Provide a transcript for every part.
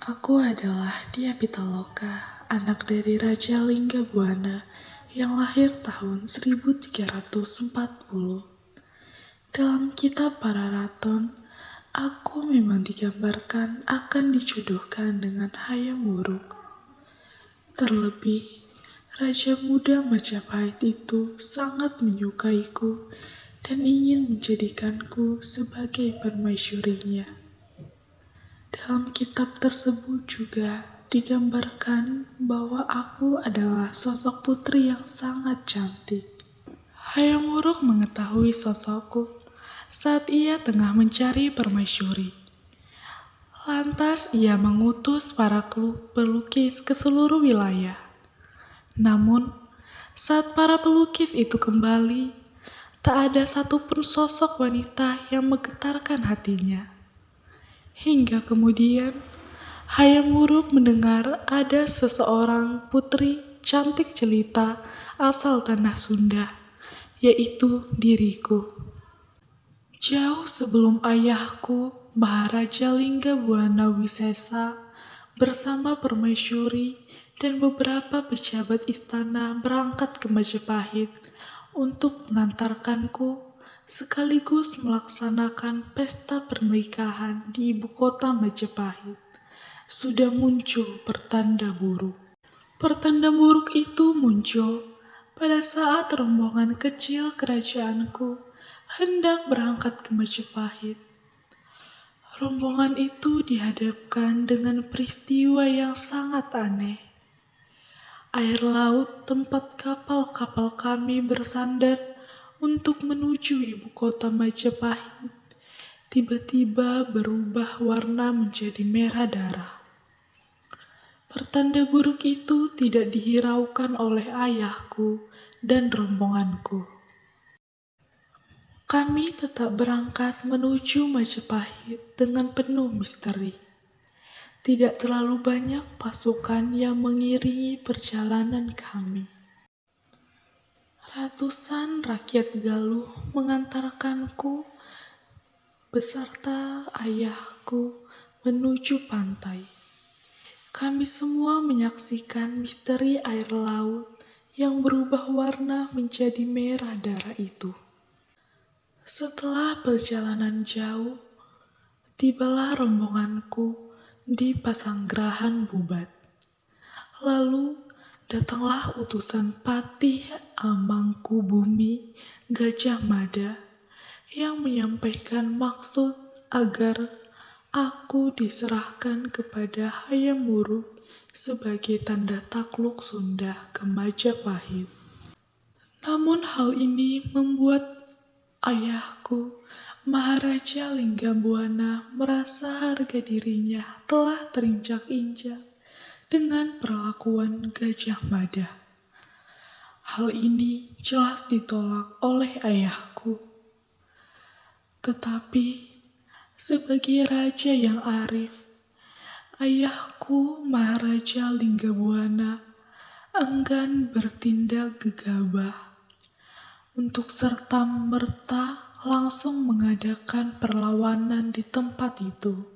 Aku adalah Dia Pitaloka, anak dari Raja Linggabuana yang lahir tahun 1340. Dalam kitab para raton, aku memang digambarkan akan dijodohkan dengan Hayam Wuruk. Terlebih, Raja Muda Majapahit itu sangat menyukaiku dan ingin menjadikanku sebagai permaisurinya. Dalam kitab tersebut juga digambarkan bahwa aku adalah sosok putri yang sangat cantik. Hayam Wuruk mengetahui sosokku saat ia tengah mencari permaisuri. Lantas ia mengutus para pelukis ke seluruh wilayah. Namun, saat para pelukis itu kembali, tak ada satupun sosok wanita yang menggetarkan hatinya. Hingga kemudian, Hayam Wuruk mendengar ada seseorang putri cantik jelita asal tanah Sunda, yaitu diriku. Jauh sebelum ayahku, Maharaja Linggabuana Wisesa, bersama permaisuri dan beberapa pejabat istana berangkat ke Majapahit untuk mengantarkanku sekaligus melaksanakan pesta pernikahan di ibu kota Majapahit, sudah muncul pertanda buruk. Pertanda buruk itu muncul pada saat rombongan kecil kerajaanku hendak berangkat ke Majapahit. Rombongan itu dihadapkan dengan peristiwa yang sangat aneh. Air laut tempat kapal-kapal kami bersandar untuk menuju ibu kota Majapahit tiba-tiba berubah warna menjadi merah darah. Pertanda buruk itu tidak dihiraukan oleh ayahku dan rombonganku. Kami tetap berangkat menuju Majapahit dengan penuh misteri. Tidak terlalu banyak pasukan yang mengiringi perjalanan kami. Ratusan rakyat Galuh mengantarkanku beserta ayahku menuju pantai. Kami semua menyaksikan misteri air laut yang berubah warna menjadi merah darah itu. Setelah perjalanan jauh, tibalah rombonganku di Pasanggerahan Bubat. Lalu datanglah utusan Patih Amangkubumi Gajah Mada yang menyampaikan maksud agar aku diserahkan kepada Hayam Wuruk sebagai tanda takluk Sunda ke Majapahit. Namun hal ini membuat ayahku, Maharaja Linggabuana, merasa harga dirinya telah terinjak-injak dengan perlakuan Gajah Mada. Hal ini jelas ditolak oleh ayahku. Tetapi, sebagai raja yang arif, ayahku Maharaja Linggabuana enggan bertindak gegabah untuk serta-merta langsung mengadakan perlawanan di tempat itu.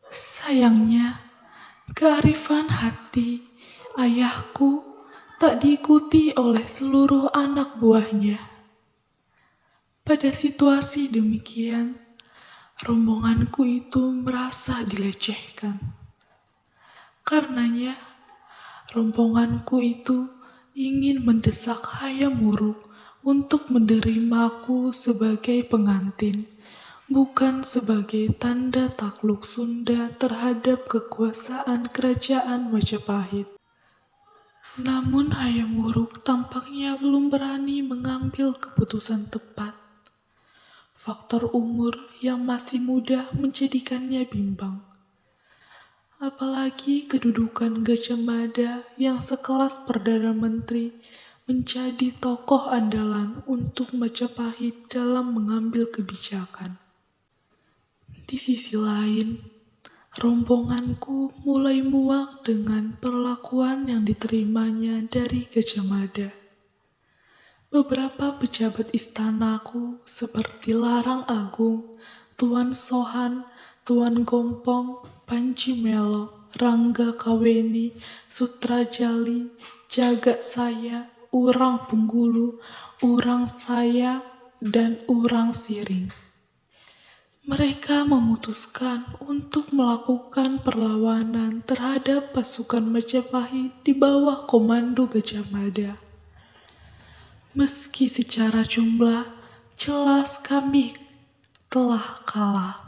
Sayangnya, kearifan hati ayahku tak diikuti oleh seluruh anak buahnya. Pada situasi demikian, rombonganku itu merasa dilecehkan. Karenanya, rombonganku itu ingin mendesak Hayam Wuruk untuk menerimaku sebagai pengantin, bukan sebagai tanda takluk Sunda terhadap kekuasaan kerajaan Majapahit. Namun Hayam Wuruk tampaknya belum berani mengambil keputusan tepat. Faktor umur yang masih muda menjadikannya bimbang. Apalagi kedudukan Gajah Mada yang sekelas Perdana Menteri menjadi tokoh andalan untuk Majapahit dalam mengambil kebijakan. Di sisi lain, rombonganku mulai muak dengan perlakuan yang diterimanya dari Gajah Mada. Beberapa pejabat istanaku seperti Larang Agung, Tuan Sohan, Tuan Gompong, Panji Melo, Rangga Kaweni, Sutrajali, Jagat Saya, Urang Penggulu, Urang Saya, dan Urang Siring. Mereka memutuskan untuk melakukan perlawanan terhadap pasukan Majapahit di bawah komando Gajah Mada. Meski secara jumlah jelas kami telah kalah.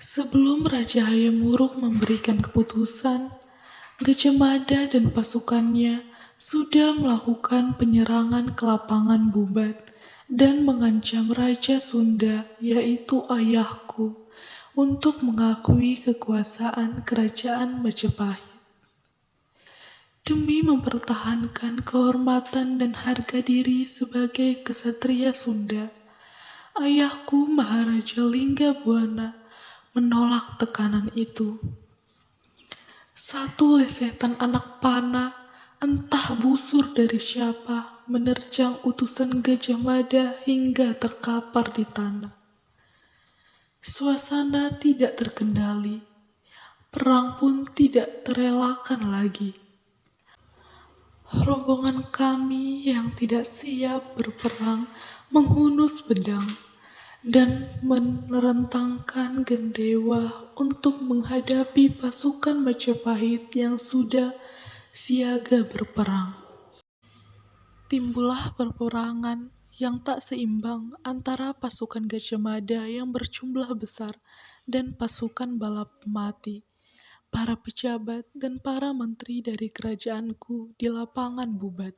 Sebelum Raja Hayam Wuruk memberikan keputusan, Gajah Mada dan pasukannya sudah melakukan penyerangan ke lapangan Bubat dan mengancam Raja Sunda, yaitu ayahku, untuk mengakui kekuasaan kerajaan Majapahit. Demi mempertahankan kehormatan dan harga diri sebagai kesatria Sunda, ayahku Maharaja Linggabuana menolak tekanan itu. Satu lesetan anak panah, entah busur dari siapa, menerjang utusan Gajah Mada hingga terkapar di tanah. Suasana tidak terkendali, perang pun tidak terelakkan lagi. Rombongan kami yang tidak siap berperang menghunus pedang dan merentangkan gendewa untuk menghadapi pasukan Majapahit yang sudah siaga berperang. Timbullah peperangan yang tak seimbang antara pasukan Gajah Mada yang berjumlah besar dan pasukan bala pemati, para pejabat dan para menteri dari kerajaanku di lapangan Bubat.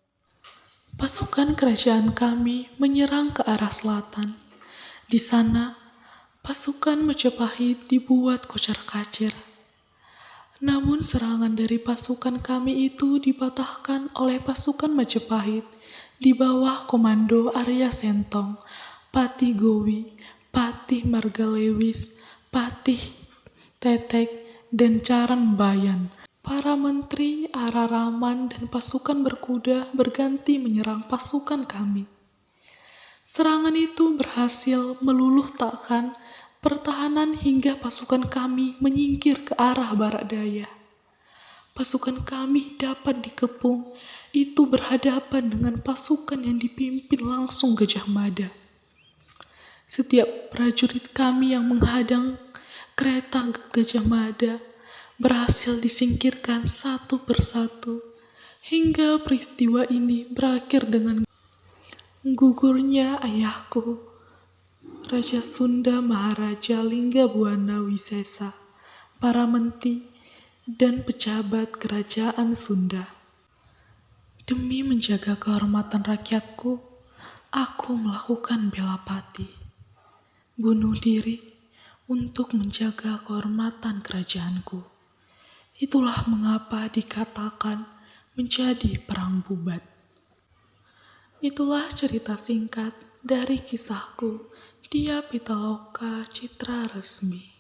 Pasukan kerajaan kami menyerang ke arah selatan. Di sana, pasukan Majapahit dibuat kocar-kacir. Namun serangan dari pasukan kami itu dipatahkan oleh pasukan Majapahit di bawah komando Arya Sentong, Patih Gowi, Patih Margalewis, Patih Tetek, dan Caran Bayan. Para menteri, Araraman, dan pasukan berkuda berganti menyerang pasukan kami. Serangan itu berhasil meluluhtakkan pertahanan hingga pasukan kami menyingkir ke arah barat daya. Pasukan kami dapat dikepung, itu berhadapan dengan pasukan yang dipimpin langsung Gajah Mada. Setiap prajurit kami yang menghadang kereta Gajah Mada berhasil disingkirkan satu persatu, hingga peristiwa ini berakhir dengan gugurnya ayahku, Raja Sunda Maharaja Linggabuana Wisesa, para menteri, dan pejabat kerajaan Sunda. Demi menjaga kehormatan rakyatku, aku melakukan bela pati, bunuh diri untuk menjaga kehormatan kerajaanku. Itulah mengapa dikatakan menjadi perang Bubat. Itulah cerita singkat dari kisahku Dia Pitaloka Citra Resmi.